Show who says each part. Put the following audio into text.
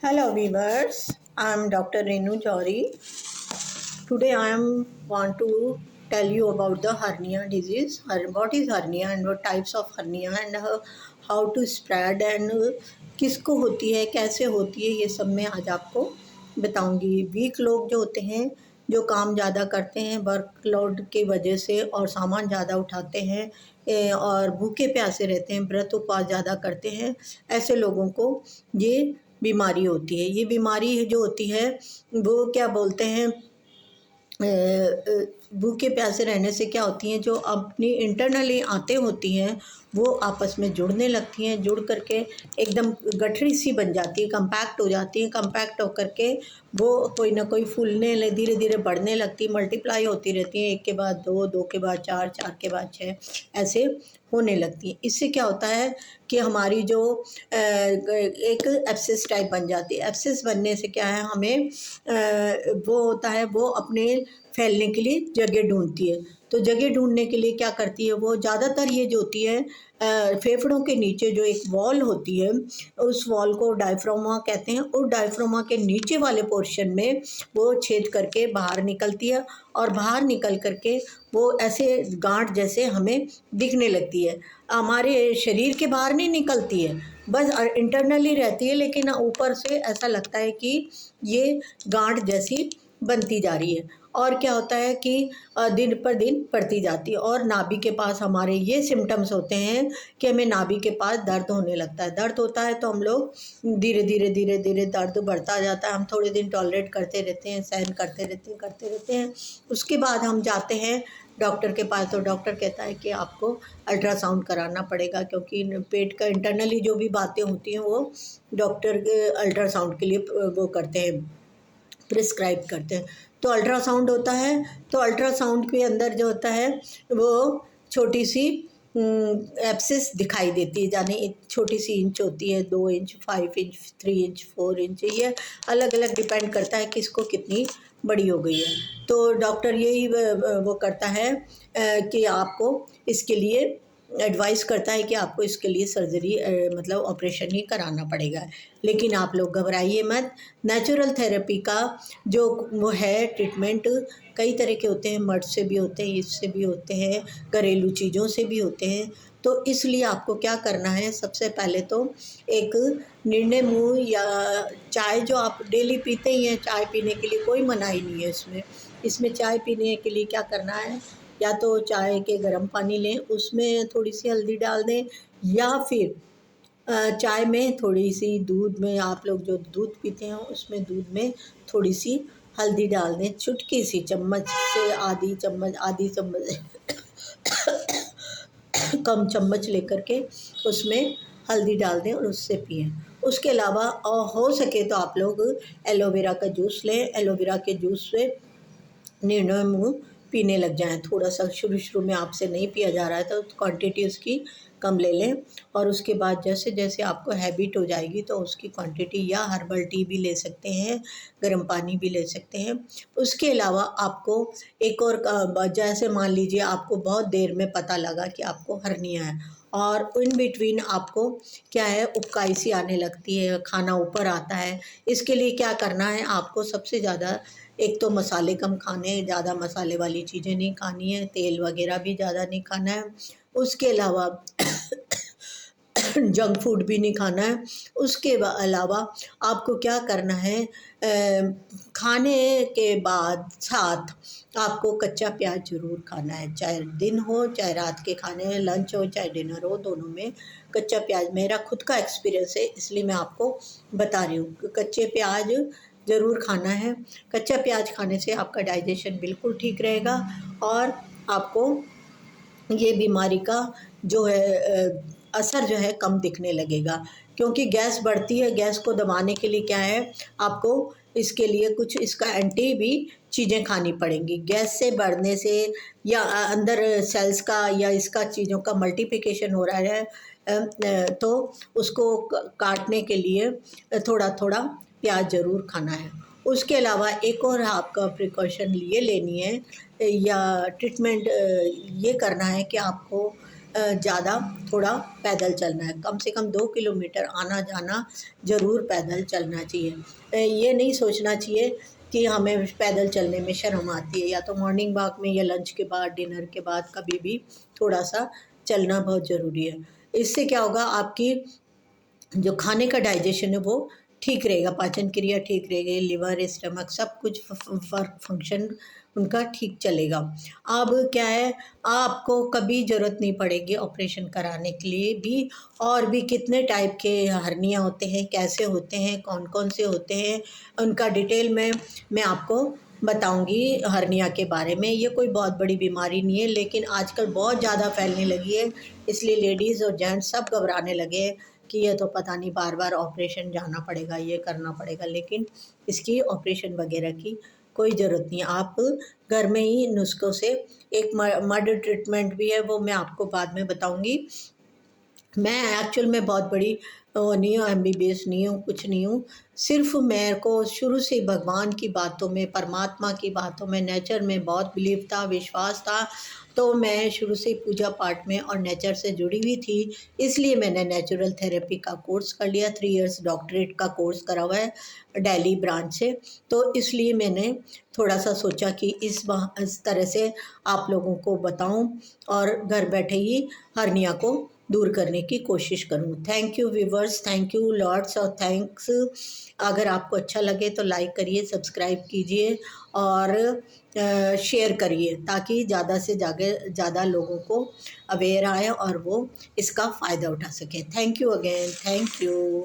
Speaker 1: Hello viewers, I am Dr. Renu Chauri. Today I am want to tell you about the hernia disease. What is hernia and what types of hernia and how to spread and किसको होती है, कैसे होती है, ये सब मैं आज आपको बताऊंगी। वीक लोग जो होते हैं, जो काम ज़्यादा करते हैं वर्कलोड की वजह से और सामान ज़्यादा उठाते हैं और भूखे प्यासे रहते हैं, व्रत उपवास ज़्यादा करते हैं, ऐसे लोगों को ये बीमारी होती है। ये बीमारी जो होती है वो क्या बोलते हैं, भूखे प्यासे रहने से क्या होती हैं, जो अपनी इंटरनली आंतें होती हैं वो आपस में जुड़ने लगती हैं, जुड़ करके एकदम गठरी सी बन जाती है, कंपैक्ट हो जाती है। कंपैक्ट होकर के वो कोई ना कोई फूलने धीरे धीरे बढ़ने लगती, मल्टीप्लाई होती रहती है, एक के बाद दो, दो के बाद चार, चार के बाद छः, ऐसे होने लगती हैं। इससे क्या होता है कि हमारी जो एक एब्सेस टाइप बन जाती है। एब्सेस बनने से क्या है, हमें वो होता है, वो अपने फैलने के लिए जगह ढूंढती है। तो जगह ढूंढने के लिए क्या करती है, वो ज़्यादातर ये जो होती है फेफड़ों के नीचे जो एक वॉल होती है, उस वॉल को डायफ्रामा कहते हैं। और डायफ्रामा के नीचे वाले पोर्शन में वो छेद करके बाहर निकलती है और बाहर निकल करके वो ऐसे गांठ जैसे हमें दिखने लगती है। हमारे शरीर के बाहर नहीं निकलती है, बस इंटरनली रहती है, लेकिन ऊपर से ऐसा लगता है कि ये गांठ जैसी बनती जा रही है। और क्या होता है कि दिन पर दिन बढ़ती जाती है। और नाभि के पास हमारे ये सिम्टम्स होते हैं कि हमें नाभि के पास दर्द होने लगता है। दर्द होता है तो हम लोग धीरे धीरे धीरे धीरे दर्द बढ़ता जाता है। हम थोड़े दिन टॉलरेट करते रहते हैं, सहन करते रहते हैं। उसके बाद हम जाते हैं डॉक्टर के पास, तो डॉक्टर कहता है कि आपको अल्ट्रासाउंड कराना पड़ेगा, क्योंकि पेट का इंटरनली जो भी बातें होती हैं वो डॉक्टर अल्ट्रासाउंड के लिए वो करते हैं, प्रिस्क्राइब करते हैं। तो अल्ट्रासाउंड होता है, तो अल्ट्रासाउंड के अंदर जो होता है वो छोटी सी एब्सिस दिखाई देती है, यानी एक छोटी सी इंच होती है, 2 इंच, 5 इंच, 3 इंच, 4 इंच, ये अलग अलग डिपेंड करता है कि इसको कितनी बड़ी हो गई है। तो डॉक्टर यही वो करता है कि आपको इसके लिए एडवाइस करता है कि आपको इसके लिए सर्जरी मतलब ऑपरेशन ही कराना पड़ेगा। लेकिन आप लोग घबराइए मत। नेचुरल थेरेपी का जो वो है ट्रीटमेंट कई तरह के होते हैं, मड से भी होते हैं, इससे भी होते हैं, घरेलू चीज़ों से भी होते हैं। तो इसलिए आपको क्या करना है, सबसे पहले तो एक निर्णय मुँह या चाय जो आप डेली पीते ही हैं, चाय पीने के लिए कोई मनाही नहीं है इसमें। इसमें चाय पीने के लिए क्या करना है, या तो चाय के गर्म पानी लें, उसमें थोड़ी सी हल्दी डाल दें, या फिर चाय में थोड़ी सी दूध में, आप लोग जो दूध पीते हैं उसमें दूध में थोड़ी सी हल्दी डाल दें, चुटकी सी, चम्मच से आधी चम्मच कम चम्मच लेकर के उसमें हल्दी डाल दें और उससे पिएं। उसके अलावा हो सके तो आप लोग एलोवेरा का जूस लें। एलोवेरा के जूस से निर्णय मुँह पीने लग जाएं। थोड़ा सा शुरू शुरू में आपसे नहीं पिया जा रहा है तो क्वांटिटी उसकी कम ले लें, और उसके बाद जैसे जैसे आपको हैबिट हो जाएगी तो उसकी क्वांटिटी, या हर्बल टी भी ले सकते हैं, गर्म पानी भी ले सकते हैं। उसके अलावा आपको एक और जैसे मान लीजिए आपको बहुत देर में पता लगा कि आपको हर्निया है, और इन बिटवीन आपको क्या है, उबकाई सी आने लगती है, खाना ऊपर आता है। इसके लिए क्या करना है, आपको सबसे ज़्यादा एक तो मसाले कम खाने, ज़्यादा मसाले वाली चीज़ें नहीं खानी है, तेल वगैरह भी ज़्यादा नहीं खाना है। उसके अलावा जंक फूड भी नहीं खाना है। उसके अलावा आपको क्या करना है, खाने के बाद साथ आपको कच्चा प्याज ज़रूर खाना है, चाहे दिन हो चाहे रात के खाने, लंच हो चाहे डिनर हो, दोनों में कच्चा प्याज। मेरा खुद का एक्सपीरियंस है इसलिए मैं आपको बता रही हूँ, कच्चे प्याज ज़रूर खाना है। कच्चा प्याज खाने से आपका डाइजेशन बिल्कुल ठीक रहेगा और आपको ये बीमारी का जो है असर जो है कम दिखने लगेगा। क्योंकि गैस बढ़ती है, गैस को दबाने के लिए क्या है, आपको इसके लिए कुछ इसका एंटी भी चीज़ें खानी पड़ेंगी। गैस से बढ़ने से या अंदर सेल्स का या इसका चीज़ों का मल्टीप्लिकेशन हो रहा है, तो उसको काटने के लिए थोड़ा थोड़ा प्याज ज़रूर खाना है। उसके अलावा एक और आपका प्रिकॉशन ये लेनी है या ट्रीटमेंट ये करना है कि आपको ज़्यादा थोड़ा पैदल चलना है, कम से कम 2 किलोमीटर आना जाना ज़रूर पैदल चलना चाहिए। ये नहीं सोचना चाहिए कि हमें पैदल चलने में शर्म आती है, या तो मॉर्निंग वॉक में या लंच के बाद, डिनर के बाद कभी भी थोड़ा-सा चलना बहुत ज़रूरी है। इससे क्या होगा, आपकी जो खाने का डाइजेशन है वो ठीक रहेगा, पाचन क्रिया ठीक रहेगी, लिवर, स्टमक सब कुछ फंक्शन उनका ठीक चलेगा। अब क्या है, आपको कभी ज़रूरत नहीं पड़ेगी ऑपरेशन कराने के लिए भी। और भी कितने टाइप के हर्निया होते हैं, कैसे होते हैं, कौन-कौन से होते हैं, उनका डिटेल में मैं आपको बताऊँगी हर्निया के बारे में। ये कोई बहुत बड़ी बीमारी नहीं है, लेकिन आजकल बहुत ज़्यादा फैलने लगी है, इसलिए लेडीज़ और जेंट्स सब घबराने लगे हैं कि ये तो पता नहीं बार-बार ऑपरेशन जाना पड़ेगा, ये करना पड़ेगा, लेकिन इसकी ऑपरेशन वगैरह की कोई ज़रूरत नहीं है। आप घर में ही नुस्ख़ों से एक मड ट्रीटमेंट भी है, वो मैं आपको बाद में बताऊँगी। मैं एक्चुअल में बहुत बड़ी वो नहीं हूँ, एमबीबीएस नहीं हूँ, कुछ नहीं हूँ। सिर्फ़ मेरे को शुरू से ही भगवान की बातों में, परमात्मा की बातों में, नेचर में बहुत बिलीव था, विश्वास था। तो मैं शुरू से ही पूजा पाठ में और नेचर से जुड़ी हुई थी, इसलिए मैंने नेचुरल थेरेपी का कोर्स कर लिया। 3 इयर्स डॉक्टरेट का कोर्स करा हुआ है दिल्ली ब्रांच से। तो इसलिए मैंने थोड़ा-सा सोचा कि इस तरह से आप लोगों को बताऊँ और घर बैठे ही हर्निया को दूर करने की कोशिश करूँ। Thank you viewers, thank you lots of thanks. अगर आपको अच्छा लगे तो लाइक करिए, सब्सक्राइब कीजिए और शेयर करिए, ताकि ज़्यादा से ज़्यादा लोगों को अवेयर आए और वो इसका फ़ायदा उठा सकें। Thank you again, thank you.